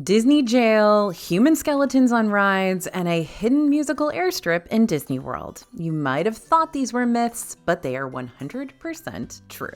Disney jail, human skeletons on rides, and a hidden musical airstrip in Disney World. You might have thought these were myths, but they are 100% true.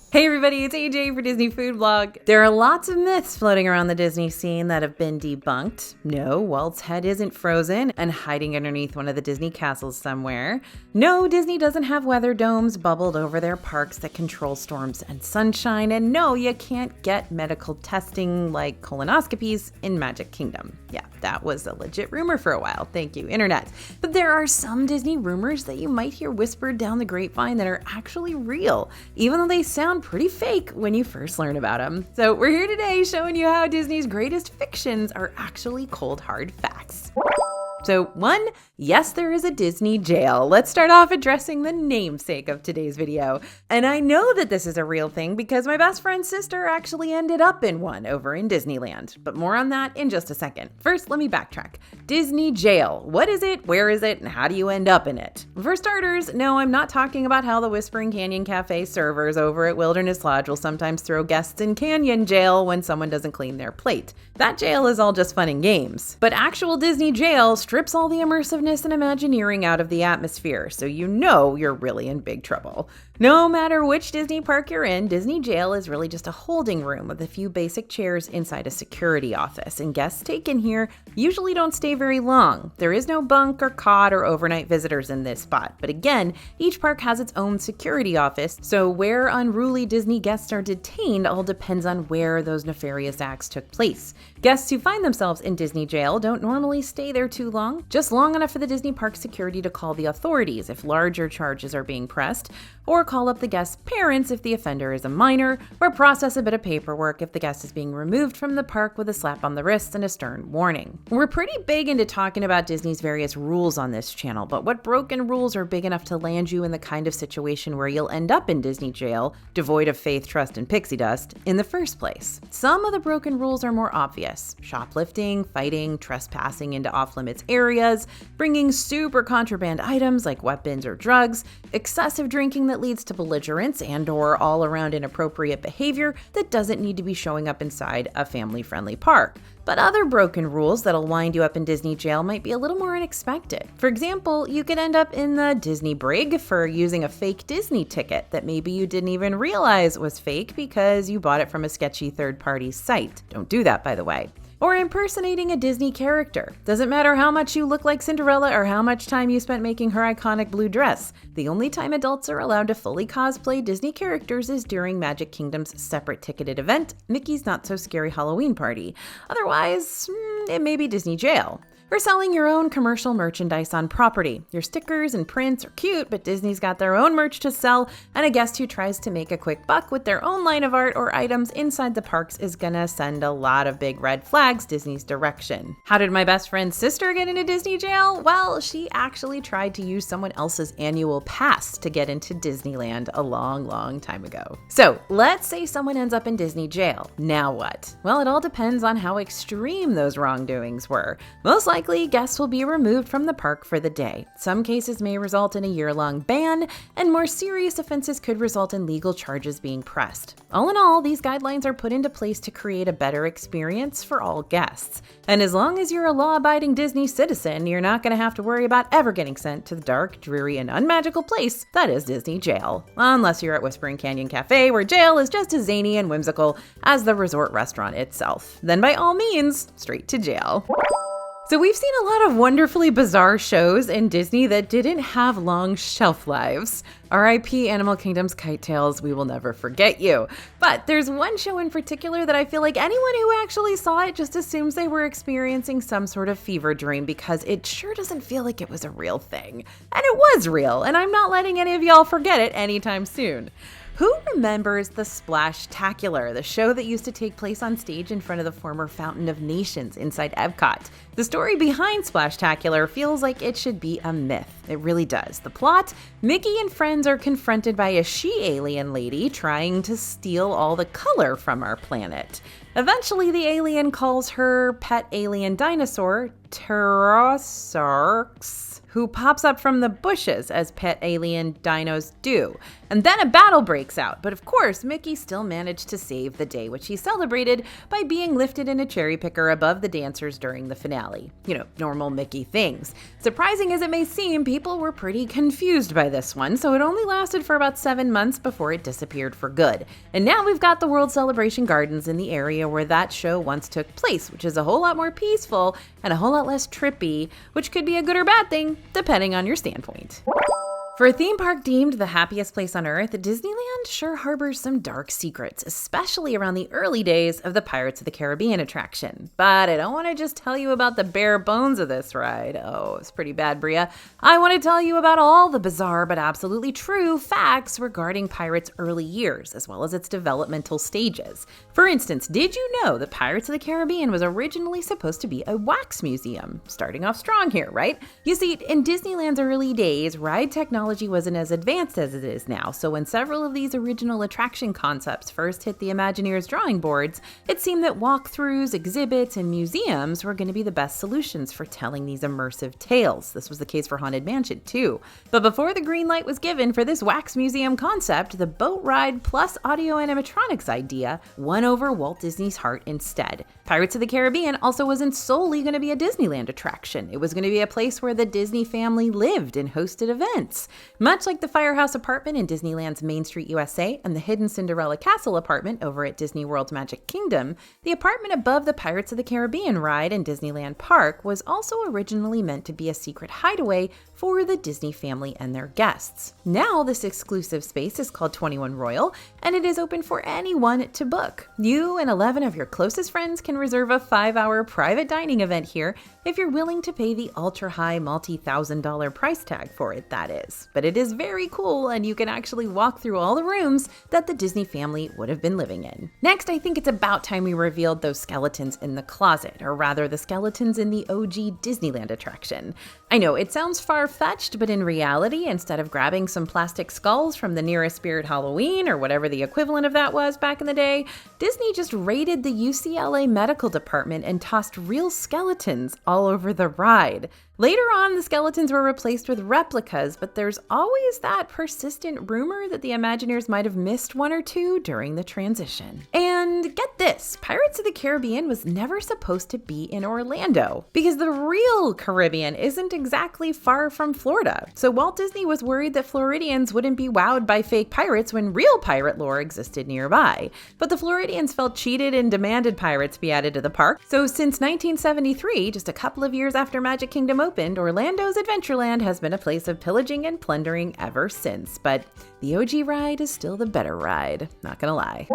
Hey everybody, it's AJ for Disney Food Blog. There are lots of myths floating around the Disney scene that have been debunked. No, Walt's head isn't frozen and hiding underneath one of the Disney castles somewhere. No, Disney doesn't have weather domes bubbled over their parks that control storms and sunshine. And no, you can't get medical testing like colonoscopies in Magic Kingdom. Yeah, that was a legit rumor for a while. Thank you, Internet. But there are some Disney rumors that you might hear whispered down the grapevine that are actually real, even though they sound pretty fake when you first learn about them. So we're here today showing you how Disney's greatest fictions are actually cold hard facts. So 1, yes, there is a Disney jail. Let's start off addressing the namesake of today's video. And I know that this is a real thing because my best friend's sister actually ended up in one over in Disneyland. But more on that in just a second. First, let me backtrack. Disney jail. What is it? Where is it? And how do you end up in it? For starters, no, I'm not talking about how the Whispering Canyon Cafe servers over at Wilderness Lodge will sometimes throw guests in Canyon jail when someone doesn't clean their plate. That jail is all just fun and games. But actual Disney jail strips all the immersiveness and Imagineering out of the atmosphere, so you know you're really in big trouble. No matter which Disney park you're in, Disney jail is really just a holding room with a few basic chairs inside a security office, and guests taken here usually don't stay very long. There is no bunk or cot or overnight visitors in this spot, but again, each park has its own security office, so where unruly Disney guests are detained all depends on where those nefarious acts took place. Guests who find themselves in Disney jail don't normally stay there too long, just long enough for the Disney park security to call the authorities if larger charges are being pressed, or call up the guest's parents if the offender is a minor, or process a bit of paperwork if the guest is being removed from the park with a slap on the wrist and a stern warning. We're pretty big into talking about Disney's various rules on this channel, but what broken rules are big enough to land you in the kind of situation where you'll end up in Disney jail, devoid of faith, trust, and pixie dust, in the first place? Some of the broken rules are more obvious. Shoplifting, fighting, trespassing into off-limits areas, bringing super contraband items like weapons or drugs, excessive drinking that leads to belligerence and/or all-around inappropriate behavior that doesn't need to be showing up inside a family-friendly park. But other broken rules that'll wind you up in Disney jail might be a little more unexpected. For example, you could end up in the Disney brig for using a fake Disney ticket that maybe you didn't even realize was fake because you bought it from a sketchy third-party site. Don't do that, by the way. Or impersonating a Disney character. Doesn't matter how much you look like Cinderella or how much time you spent making her iconic blue dress. The only time adults are allowed to fully cosplay Disney characters is during Magic Kingdom's separate ticketed event, Mickey's Not So Scary Halloween Party. Otherwise, it may be Disney jail. Or selling your own commercial merchandise on property. Your stickers and prints are cute, but Disney's got their own merch to sell, and a guest who tries to make a quick buck with their own line of art or items inside the parks is gonna send a lot of big red flags Disney's direction. How did my best friend's sister get into Disney jail? Well, she actually tried to use someone else's annual pass to get into Disneyland a long time ago. So let's say someone ends up in Disney jail. Now what? Well, it all depends on how extreme those wrongdoings were. Most likely, guests will be removed from the park for the day. Some cases may result in a year-long ban, and more serious offenses could result in legal charges being pressed. All in all, these guidelines are put into place to create a better experience for all guests. And as long as you're a law-abiding Disney citizen, you're not going to have to worry about ever getting sent to the dark, dreary, and unmagical place that is Disney jail. Unless you're at Whispering Canyon Cafe, where jail is just as zany and whimsical as the resort restaurant itself. Then by all means, straight to jail. So we've seen a lot of wonderfully bizarre shows in Disney that didn't have long shelf lives. R.I.P. Animal Kingdom's Kite Tales, we will never forget you. But there's one show in particular that I feel like anyone who actually saw it just assumes they were experiencing some sort of fever dream because it sure doesn't feel like it was a real thing. And it was real, and I'm not letting any of y'all forget it anytime soon. Who remembers the Splash-tacular, the show that used to take place on stage in front of the former Fountain of Nations inside Epcot? The story behind Splash-tacular feels like it should be a myth. It really does. The plot: Mickey and friends are confronted by a she-alien lady trying to steal all the color from our planet. Eventually, the alien calls her pet alien dinosaur Pterosaurus, who pops up from the bushes as pet alien dinos do. And then a battle breaks out, but of course, Mickey still managed to save the day, which he celebrated by being lifted in a cherry picker above the dancers during the finale. Normal Mickey things. Surprising as it may seem, people were pretty confused by this one, so it only lasted for about 7 months before it disappeared for good. And now we've got the World Celebration Gardens in the area where that show once took place, which is a whole lot more peaceful and a whole lot less trippy, which could be a good or bad thing, depending on your standpoint. For a theme park deemed the happiest place on Earth, Disneyland sure harbors some dark secrets, especially around the early days of the Pirates of the Caribbean attraction. But I don't want to just tell you about the bare bones of this ride. Oh, it's pretty bad, Bria. I want to tell you about all the bizarre but absolutely true facts regarding Pirates' early years, as well as its developmental stages. For instance, did you know that Pirates of the Caribbean was originally supposed to be a wax museum? Starting off strong here, right? You see, in Disneyland's early days, ride technology wasn't as advanced as it is now, so when several of these original attraction concepts first hit the Imagineers' drawing boards, it seemed that walkthroughs, exhibits, and museums were going to be the best solutions for telling these immersive tales. This was the case for Haunted Mansion, too. But before the green light was given for this wax museum concept, the boat ride plus audio animatronics idea won over Walt Disney's heart instead. Pirates of the Caribbean also wasn't solely going to be a Disneyland attraction. It was going to be a place where the Disney family lived and hosted events. Much like the Firehouse apartment in Disneyland's Main Street USA and the Hidden Cinderella Castle apartment over at Disney World's Magic Kingdom, the apartment above the Pirates of the Caribbean ride in Disneyland Park was also originally meant to be a secret hideaway for the Disney family and their guests. Now, this exclusive space is called 21 Royal, and it is open for anyone to book. You and 11 of your closest friends can reserve a 5-hour private dining event here if you're willing to pay the ultra-high multi-$1,000 price tag for it, that is. But it is very cool, and you can actually walk through all the rooms that the Disney family would have been living in. Next, I think it's about time we revealed those skeletons in the closet, or rather the skeletons in the OG Disneyland attraction. I know, it sounds far-fetched, but in reality, instead of grabbing some plastic skulls from the nearest Spirit Halloween, or whatever the equivalent of that was back in the day, Disney just raided the UCLA medical department and tossed real skeletons all over the ride. Later on, the skeletons were replaced with replicas, but there's always that persistent rumor that the Imagineers might have missed one or two during the transition. And get this, Pirates of the Caribbean was never supposed to be in Orlando, because the real Caribbean isn't exactly far from Florida. So Walt Disney was worried that Floridians wouldn't be wowed by fake pirates when real pirate lore existed nearby. But the Floridians felt cheated and demanded pirates be added to the park. So since 1973, just a couple of years after Magic Kingdom opened, Orlando's Adventureland has been a place of pillaging and plundering ever since. But the OG ride is still the better ride, not gonna lie.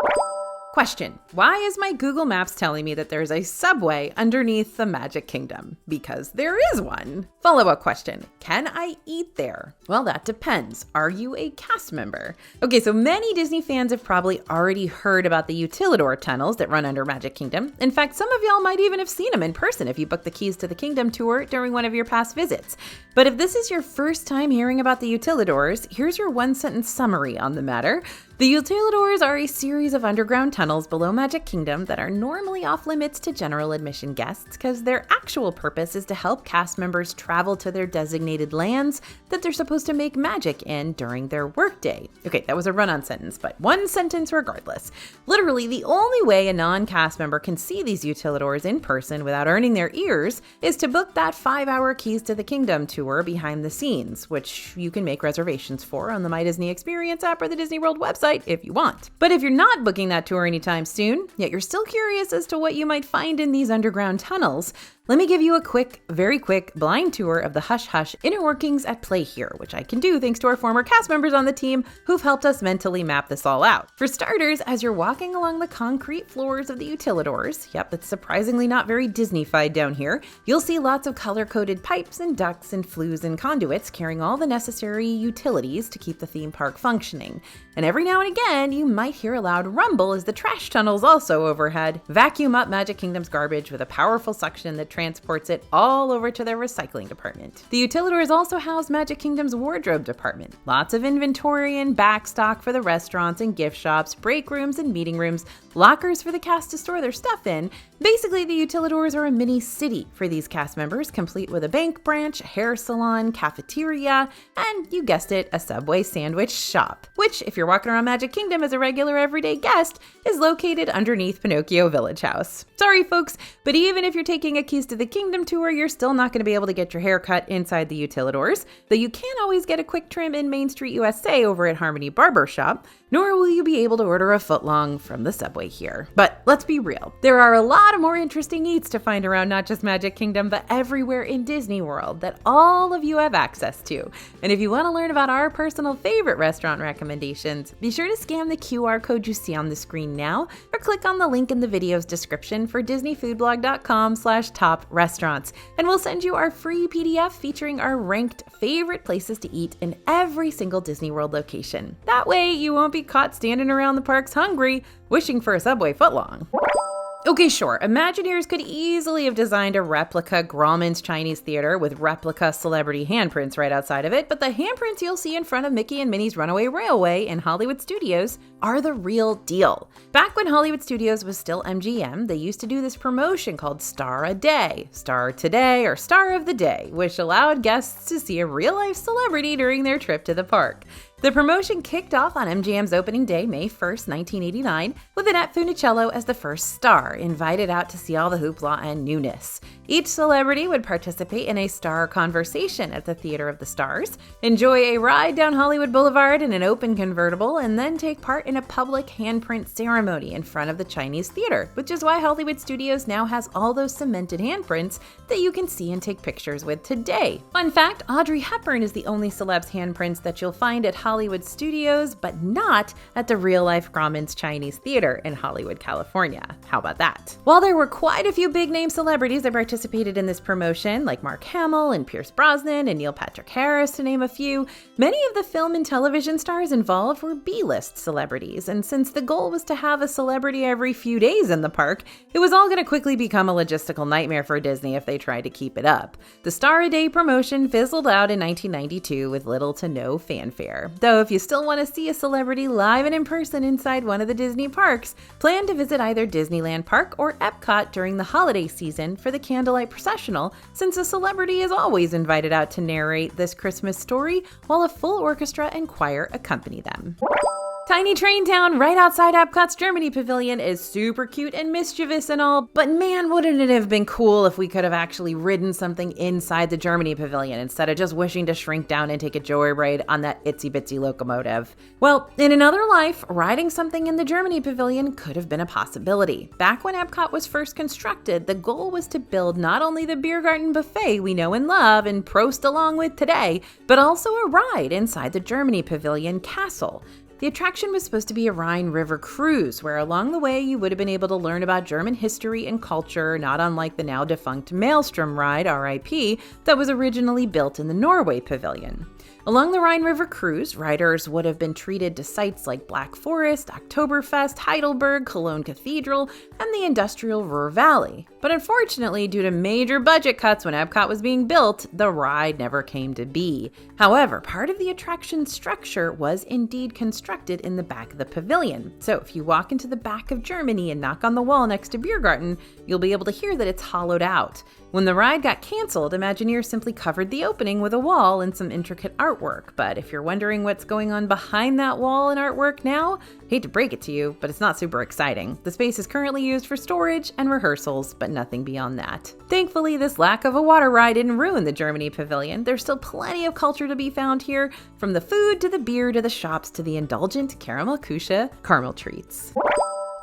Question: why is my Google Maps telling me that there's a subway underneath the Magic Kingdom? Because there is one. Follow-up question: can I eat there? Well, that depends. Are you a cast member? Okay, so many Disney fans have probably already heard about the Utilidor tunnels that run under Magic Kingdom. In fact, some of y'all might even have seen them in person if you booked the Keys to the Kingdom tour during one of your past visits. But if this is your first time hearing about the Utilidors, here's your one-sentence summary on the matter. The Utilidors are a series of underground tunnels below Magic Kingdom that are normally off limits to general admission guests because their actual purpose is to help cast members travel to their designated lands that they're supposed to make magic in during their workday. Okay, that was a run-on sentence, but one sentence regardless. Literally, the only way a non-cast member can see these Utilidors in person without earning their ears is to book that 5-hour Keys to the Kingdom tour behind the scenes, which you can make reservations for on the My Disney Experience app or the Disney World website if you want. But if you're not booking that tour anytime soon, yet you're still curious as to what you might find in these underground tunnels, let me give you a very quick blind tour of the hush-hush inner workings at play here, which I can do thanks to our former cast members on the team who've helped us mentally map this all out. For starters, as you're walking along the concrete floors of the Utilidors, yep, it's surprisingly not very Disney-fied down here, you'll see lots of color-coded pipes and ducts and flues and conduits carrying all the necessary utilities to keep the theme park functioning. And every now and again, you might hear a loud rumble as the trash tunnels also overhead vacuum up Magic Kingdom's garbage with a powerful suction that transports it all over to their recycling department. The utilidors also house Magic Kingdom's wardrobe department. Lots of inventory and backstock for the restaurants and gift shops, break rooms and meeting rooms, lockers for the cast to store their stuff in. Basically, the utilidors are a mini city for these cast members, complete with a bank branch, hair salon, cafeteria, and you guessed it, a Subway sandwich shop, which, if you're walking around Magic Kingdom as a regular everyday guest, is located underneath Pinocchio Village House. Sorry folks, but even if you're taking a Keys to the Kingdom tour, you're still not going to be able to get your hair cut inside the utilidors, though you can always get a quick trim in Main Street USA over at Harmony Barber Shop, nor will you be able to order a footlong from the Subway here. But let's be real, there are a lot of more interesting eats to find around not just Magic Kingdom, but everywhere in Disney World that all of you have access to. And if you want to learn about our personal favorite restaurant recommendations, be sure to scan the QR code you see on the screen now, or click on the link in the video's description for disneyfoodblog.com/top restaurants. And we'll send you our free PDF featuring our ranked favorite places to eat in every single Disney World location. That way you won't be caught standing around the parks hungry, wishing for a Subway footlong. Okay, sure, Imagineers could easily have designed a replica Grauman's Chinese Theater with replica celebrity handprints right outside of it, but the handprints you'll see in front of Mickey and Minnie's Runaway Railway in Hollywood Studios are the real deal. Back when Hollywood Studios was still MGM, they used to do this promotion called Star a Day, Star Today, or Star of the Day, which allowed guests to see a real-life celebrity during their trip to the park. The promotion kicked off on MGM's opening day, May 1st, 1989, with Annette Funicello as the first star, invited out to see all the hoopla and newness. Each celebrity would participate in a star conversation at the Theater of the Stars, enjoy a ride down Hollywood Boulevard in an open convertible, and then take part in a public handprint ceremony in front of the Chinese Theater, which is why Hollywood Studios now has all those cemented handprints that you can see and take pictures with today. Fun fact, Audrey Hepburn is the only celeb's handprints that you'll find at Hollywood Studios, but not at the real-life Grauman's Chinese Theater in Hollywood, California. How about that? While there were quite a few big-name celebrities that participated in this promotion, like Mark Hamill and Pierce Brosnan and Neil Patrick Harris, to name a few, many of the film and television stars involved were B-list celebrities, and since the goal was to have a celebrity every few days in the park, it was all going to quickly become a logistical nightmare for Disney if they tried to keep it up. The Star a Day promotion fizzled out in 1992 with little to no fanfare. Though if you still want to see a celebrity live and in person inside one of the Disney parks, plan to visit either Disneyland Park or Epcot during the holiday season for the Candlelight Processional, since a celebrity is always invited out to narrate this Christmas story while a full orchestra and choir accompany them. Tiny Train Town right outside Epcot's Germany Pavilion is super cute and mischievous and all, but man, wouldn't it have been cool if we could have actually ridden something inside the Germany Pavilion instead of just wishing to shrink down and take a joyride on that itsy bitsy locomotive. Well, in another life, riding something in the Germany Pavilion could have been a possibility. Back when Epcot was first constructed, the goal was to build not only the beer garden buffet we know and love and Prost along with today, but also a ride inside the Germany Pavilion castle. The attraction was supposed to be a Rhine River cruise, where along the way you would have been able to learn about German history and culture, not unlike the now defunct Maelstrom ride, RIP, that was originally built in the Norway Pavilion. Along the Rhine River cruise, riders would have been treated to sites like Black Forest, Oktoberfest, Heidelberg, Cologne Cathedral, and the industrial Ruhr Valley. But unfortunately, due to major budget cuts when Epcot was being built, the ride never came to be. However, part of the attraction structure was indeed constructed in the back of the pavilion. So if you walk into the back of Germany and knock on the wall next to Biergarten, you'll be able to hear that it's hollowed out. When the ride got canceled, Imagineers simply covered the opening with a wall and some intricate artwork. But if you're wondering what's going on behind that wall and artwork now, hate to break it to you, but it's not super exciting. The space is currently used for storage and rehearsals, but nothing beyond that. Thankfully, this lack of a water ride didn't ruin the Germany Pavilion. There's still plenty of culture to be found here, from the food to the beer to the shops to the indulgent caramel kusha caramel treats.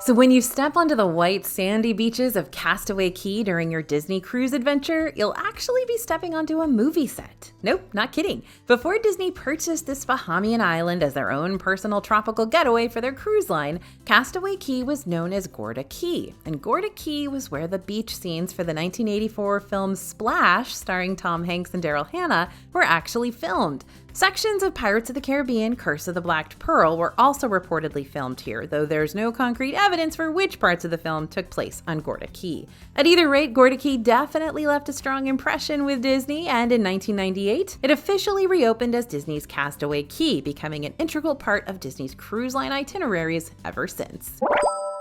So when you step onto the white sandy beaches of Castaway Cay during your Disney cruise adventure, you'll actually be stepping onto a movie set. Nope, not kidding. Before Disney purchased this Bahamian island as their own personal tropical getaway for their cruise line, Castaway Cay was known as Gorda Cay. And Gorda Cay was where the beach scenes for the 1984 film Splash, starring Tom Hanks and Daryl Hannah, were actually filmed. Sections of Pirates of the Caribbean: Curse of the Black Pearl were also reportedly filmed here, though there's no concrete evidence for which parts of the film took place on Gorda Key. At either rate, Gorda Key definitely left a strong impression with Disney, and in 1998, it officially reopened as Disney's Castaway Key, becoming an integral part of Disney's cruise line itineraries ever since.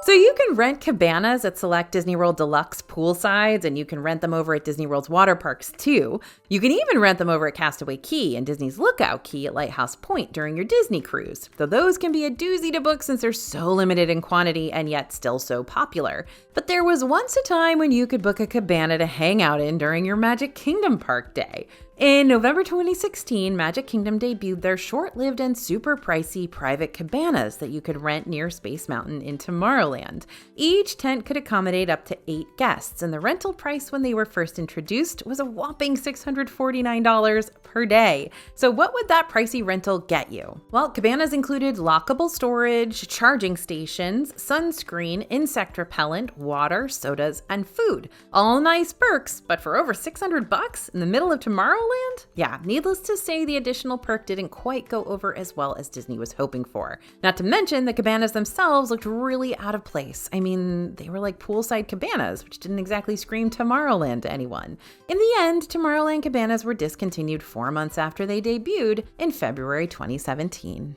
So you can rent cabanas at select Disney World Deluxe poolsides, and you can rent them over at Disney World's water parks too. You can even rent them over at Castaway Key and Disney's Lookout Key at Lighthouse Point during your Disney cruise, though those can be a doozy to book since they're so limited in quantity and yet still so popular. But there was once a time when you could book a cabana to hang out in during your Magic Kingdom Park day. In November 2016, Magic Kingdom debuted their short-lived and super pricey private cabanas that you could rent near Space Mountain in Tomorrowland. Each tent could accommodate up to 8 guests, and the rental price when they were first introduced was a whopping $649 per day. So what would that pricey rental get you? Well, cabanas included lockable storage, charging stations, sunscreen, insect repellent, water, sodas, and food. All nice perks, but for over $600 in the middle of Tomorrowland? Yeah, needless to say, the additional perk didn't quite go over as well as Disney was hoping for. Not to mention, the cabanas themselves looked really out of place. I mean, they were like poolside cabanas, which didn't exactly scream Tomorrowland to anyone. In the end, Tomorrowland cabanas were discontinued 4 months after they debuted in February 2017.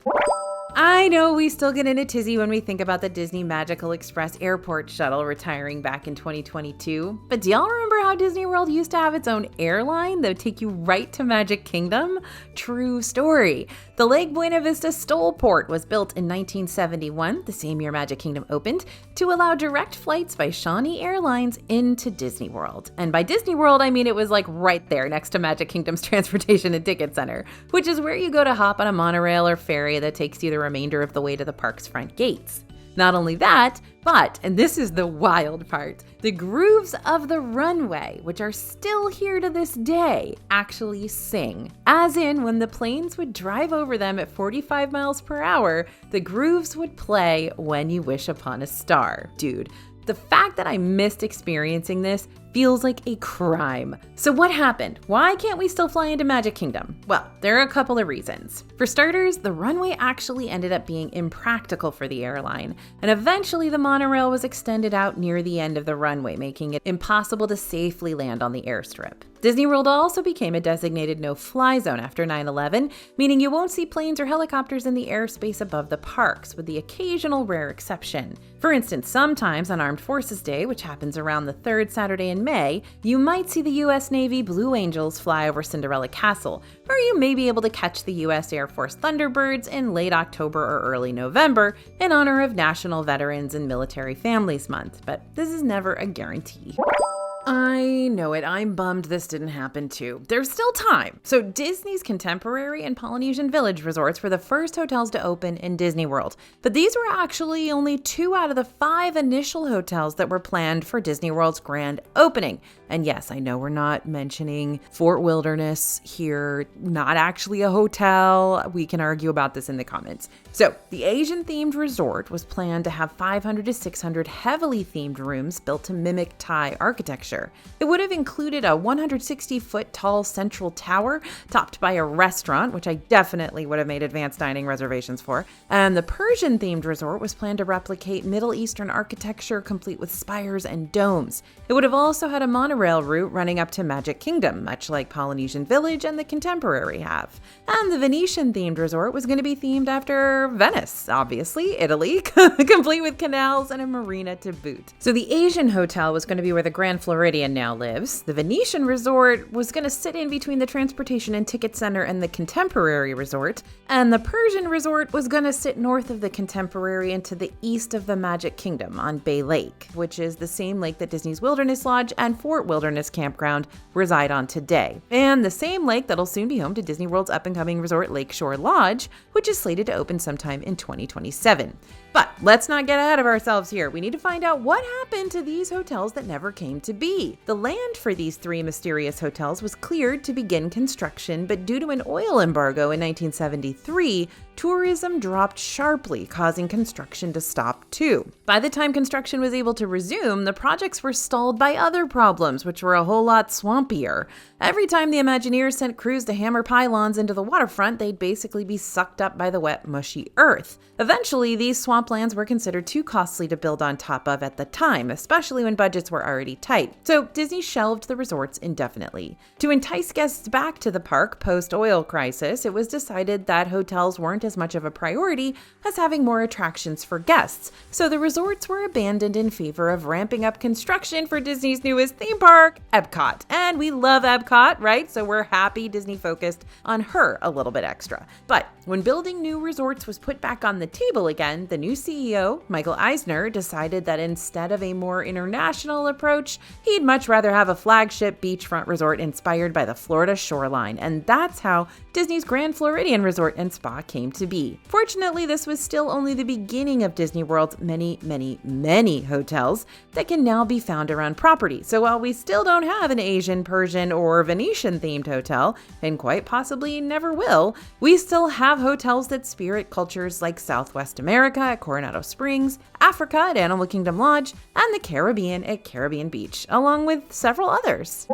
I know we still get in a tizzy when we think about the Disney Magical Express airport shuttle retiring back in 2022, but do y'all remember how Disney World used to have its own airline that would take you right to Magic Kingdom? True story. The Lake Buena Vista Stoleport was built in 1971, the same year Magic Kingdom opened, to allow direct flights by Shawnee Airlines into Disney World. And by Disney World, I mean it was like right there next to Magic Kingdom's Transportation and Ticket Center, which is where you go to hop on a monorail or ferry that takes you the remainder of the way to the park's front gates. Not only that, but, and this is the wild part, the grooves of the runway, which are still here to this day, actually sing. As in, when the planes would drive over them at 45 miles per hour, the grooves would play When You Wish Upon a Star. Dude, the fact that I missed experiencing this feels like a crime. So what happened? Why can't we still fly into Magic Kingdom? Well, there are a couple of reasons. For starters, the runway actually ended up being impractical for the airline, and eventually the monorail was extended out near the end of the runway, making it impossible to safely land on the airstrip. Disney World also became a designated no-fly zone after 9/11, meaning you won't see planes or helicopters in the airspace above the parks, with the occasional rare exception. For instance, sometimes on Armed Forces Day, which happens around the third Saturday in May, you might see the U.S. Navy Blue Angels fly over Cinderella Castle, or you may be able to catch the U.S. Air Force Thunderbirds in late October or early November in honor of National Veterans and Military Families Month, but this is never a guarantee. I know it. I'm bummed this didn't happen too. There's still time. So Disney's Contemporary and Polynesian Village resorts were the first hotels to open in Disney World. But these were actually only 2 out of the 5 initial hotels that were planned for Disney World's grand opening. And yes, I know we're not mentioning Fort Wilderness here, not actually a hotel. We can argue about this in the comments. So the Asian-themed resort was planned to have 500 to 600 heavily themed rooms built to mimic Thai architecture. It would have included a 160-foot tall central tower topped by a restaurant, which I definitely would have made advanced dining reservations for. And the Persian-themed resort was planned to replicate Middle Eastern architecture complete with spires and domes. It would have also had a monorail route running up to Magic Kingdom, much like Polynesian Village and the Contemporary have. And the Venetian-themed resort was going to be themed after Venice, obviously, Italy, complete with canals and a marina to boot. So the Asian hotel was going to be where the Grand Floridian now lives. The Venetian resort was going to sit in between the Transportation and Ticket Center and the Contemporary resort. And the Persian resort was going to sit north of the Contemporary and to the east of the Magic Kingdom on Bay Lake, which is the same lake that Disney's Wilderness Lodge and Fort Wilderness Campground reside on today. And the same lake that'll soon be home to Disney World's up-and-coming resort Lakeshore Lodge, which is slated to open sometime in 2027. But let's not get ahead of ourselves here. We need to find out what happened to these hotels that never came to be. The land for these 3 mysterious hotels was cleared to begin construction, but due to an oil embargo in 1973, tourism dropped sharply, causing construction to stop too. By the time construction was able to resume, the projects were stalled by other problems, which were a whole lot swampier. Every time the Imagineers sent crews to hammer pylons into the waterfront, they'd basically be sucked up by the wet, mushy earth. Eventually, these swamplands were considered too costly to build on top of at the time, especially when budgets were already tight. So Disney shelved the resorts indefinitely. To entice guests back to the park post-oil crisis, it was decided that hotels weren't as much of a priority as having more attractions for guests. So the resorts were abandoned in favor of ramping up construction for Disney's newest theme park, Epcot. And we love Epcot, right? So we're happy Disney focused on her a little bit extra. But when building new resorts was put back on the table again, the new CEO, Michael Eisner, decided that instead of a more international approach, he'd much rather have a flagship beachfront resort inspired by the Florida shoreline. And that's how Disney's Grand Floridian Resort and Spa came to be. Fortunately, this was still only the beginning of Disney World's many, many, many hotels that can now be found around property. So while we still don't have an Asian, Persian, or Venetian themed hotel, and quite possibly never will, we still have hotels that spirit cultures like Southwest America at Coronado Springs, Africa at Animal Kingdom Lodge, and the Caribbean at Caribbean Beach, along with several others.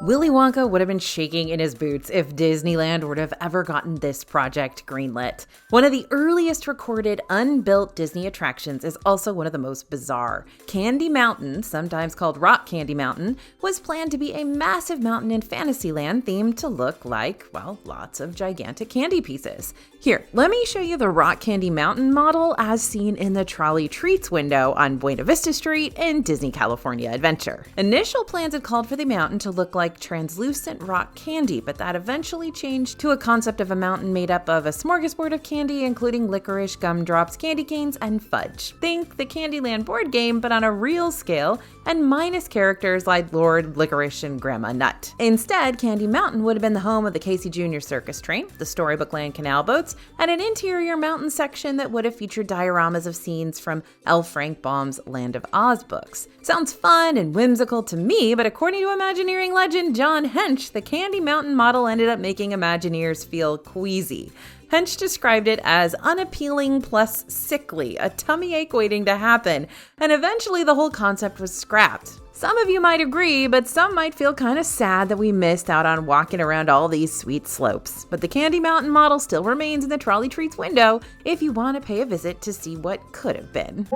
Willy Wonka would have been shaking in his boots if Disneyland would have ever gotten this project greenlit. One of the earliest recorded unbuilt Disney attractions is also one of the most bizarre. Candy Mountain, sometimes called Rock Candy Mountain, was planned to be a massive mountain in Fantasyland themed to look like, well, lots of gigantic candy pieces. Here, let me show you the Rock Candy Mountain model as seen in the Trolley Treats window on Buena Vista Street in Disney California Adventure. Initial plans had called for the mountain to look like translucent rock candy, but that eventually changed to a concept of a mountain made up of a smorgasbord of candy, including licorice, gumdrops, candy canes, and fudge. Think the Candyland board game, but on a real scale, and minus characters like Lord Licorice and Grandma Nut. Instead, Candy Mountain would have been the home of the Casey Jr. Circus Train, the Storybook Land canal boats, and an interior mountain section that would have featured dioramas of scenes from L. Frank Baum's Land of Oz books. Sounds fun and whimsical to me, but according to Imagineering legend John Hench, the Candy Mountain model ended up making Imagineers feel queasy. Hench described it as unappealing plus sickly, a tummy ache waiting to happen, and eventually the whole concept was scrapped. Some of you might agree, but some might feel kind of sad that we missed out on walking around all these sweet slopes. But the Candy Mountain model still remains in the Trolley Treats window if you want to pay a visit to see what could have been.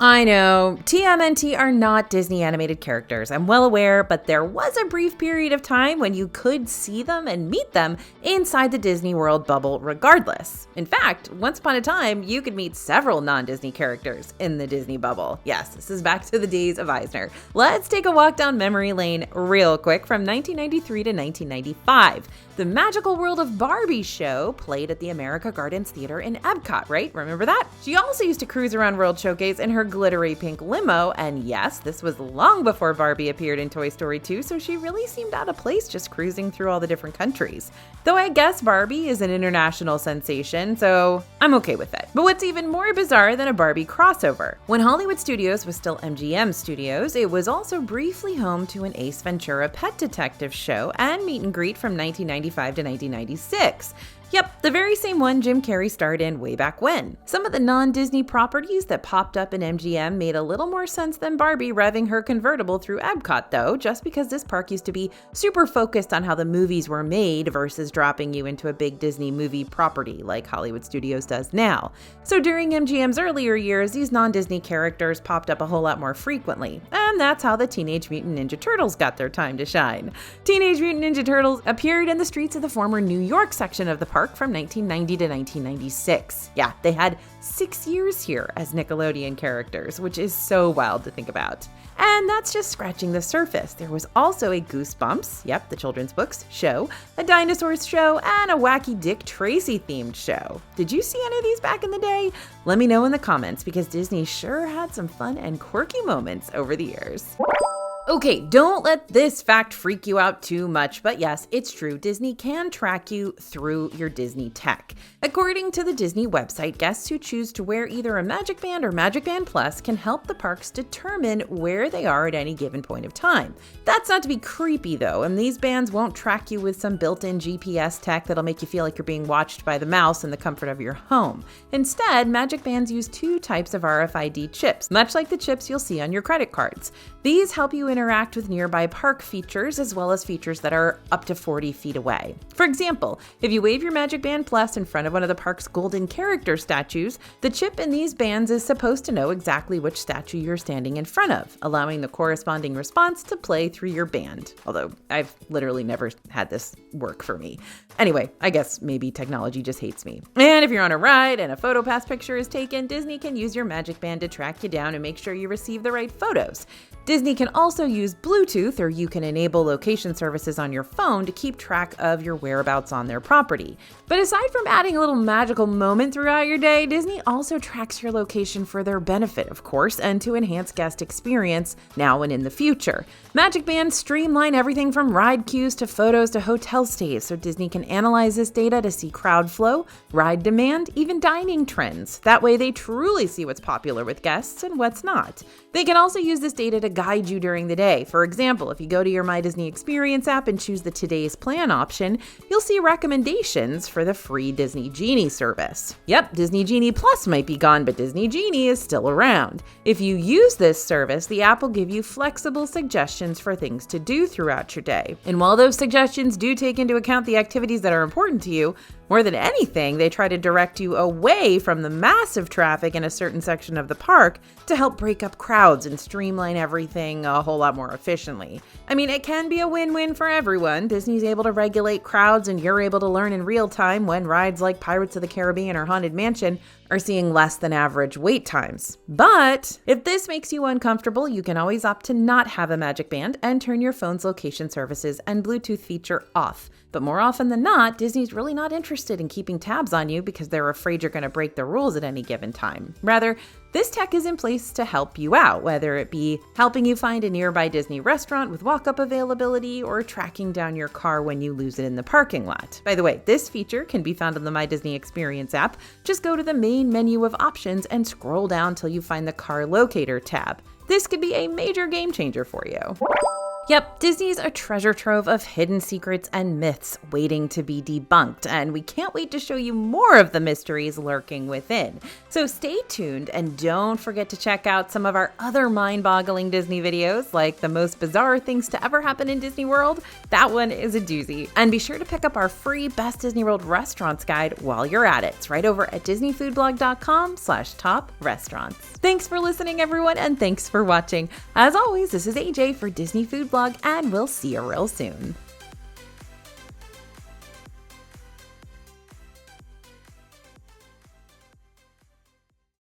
I know, TMNT are not Disney animated characters, I'm well aware, but there was a brief period of time when you could see them and meet them inside the Disney World bubble regardless. In fact, once upon a time, you could meet several non-Disney characters in the Disney bubble. Yes, this is back to the days of Eisner. Let's take a walk down memory lane real quick from 1993 to 1995. The Magical World of Barbie show played at the America Gardens Theater in Epcot, right? Remember that? She also used to cruise around World Showcase in her glittery pink limo, and yes, this was long before Barbie appeared in Toy Story 2, so she really seemed out of place just cruising through all the different countries. Though I guess Barbie is an international sensation, so I'm okay with it. But what's even more bizarre than a Barbie crossover? When Hollywood Studios was still MGM Studios, it was also briefly home to an Ace Ventura Pet Detective show and meet and greet from 1995 to 1996. Yep, the very same one Jim Carrey starred in way back when. Some of the non-Disney properties that popped up in MGM made a little more sense than Barbie revving her convertible through Epcot though, just because this park used to be super focused on how the movies were made versus dropping you into a big Disney movie property like Hollywood Studios does now. So during MGM's earlier years, these non-Disney characters popped up a whole lot more frequently, and that's how the Teenage Mutant Ninja Turtles got their time to shine. Teenage Mutant Ninja Turtles appeared in the streets of the former New York section of the park from 1990 to 1996. Yeah, they had 6 years here as Nickelodeon characters, which is so wild to think about. And that's just scratching the surface. There was also a Goosebumps, yep, the children's books, show, a Dinosaurs show, and a Wacky Dick Tracy themed show. Did you see any of these back in the day? Let me know in the comments because Disney sure had some fun and quirky moments over the years. Okay, don't let this fact freak you out too much, but yes, it's true. Disney can track you through your Disney tech. According to the Disney website, guests who choose to wear either a Magic Band or Magic Band Plus can help the parks determine where they are at any given point of time. That's not to be creepy though, and these bands won't track you with some built-in GPS tech that'll make you feel like you're being watched by the mouse in the comfort of your home. Instead, Magic Bands use two types of RFID chips, much like the chips you'll see on your credit cards. These help you interact with nearby park features as well as features that are up to 40 feet away. For example, if you wave your Magic Band Plus in front of one of the park's golden character statues, the chip in these bands is supposed to know exactly which statue you're standing in front of, allowing the corresponding response to play through your band. Although I've literally never had this work for me. Anyway, I guess maybe technology just hates me. And if you're on a ride and a PhotoPass picture is taken, Disney can use your Magic Band to track you down and make sure you receive the right photos. Disney can also use Bluetooth, or you can enable location services on your phone to keep track of your whereabouts on their property. But aside from adding a little magical moment throughout your day, Disney also tracks your location for their benefit, of course, and to enhance guest experience now and in the future. Magic Bands streamline everything from ride queues to photos to hotel stays, so Disney can analyze this data to see crowd flow, ride demand, even dining trends. That way they truly see what's popular with guests and what's not. They can also use this data to guide you during the day. For example, if you go to your My Disney Experience app and choose the Today's Plan option, you'll see recommendations for the free Disney Genie service. Yep, Disney Genie Plus might be gone, but Disney Genie is still around. If you use this service, the app will give you flexible suggestions for things to do throughout your day. And while those suggestions do take into account the activities that are important to you, more than anything, they try to direct you away from the massive traffic in a certain section of the park to help break up crowds and streamline everything a whole lot more efficiently. I mean, it can be a win-win for everyone. Disney's able to regulate crowds and you're able to learn in real time when rides like Pirates of the Caribbean or Haunted Mansion are seeing less than average wait times. But if this makes you uncomfortable, you can always opt to not have a Magic Band and turn your phone's location services and Bluetooth feature off. But more often than not, Disney's really not interested in keeping tabs on you because they're afraid you're going to break the rules at any given time. Rather, this tech is in place to help you out, whether it be helping you find a nearby Disney restaurant with walk-up availability or tracking down your car when you lose it in the parking lot. By the way, this feature can be found on the My Disney Experience app. Just go to the main menu of options and scroll down till you find the Car Locator tab. This could be a major game changer for you. Yep, Disney's a treasure trove of hidden secrets and myths waiting to be debunked, and we can't wait to show you more of the mysteries lurking within. So stay tuned and don't forget to check out some of our other mind-boggling Disney videos, like the most bizarre things to ever happen in Disney World. That one is a doozy. And be sure to pick up our free Best Disney World Restaurants guide while you're at it. It's right over at disneyfoodblog.com/top restaurants. Thanks for listening, everyone, and thanks for watching. As always, this is AJ for Disney Food Blog, and we'll see you real soon.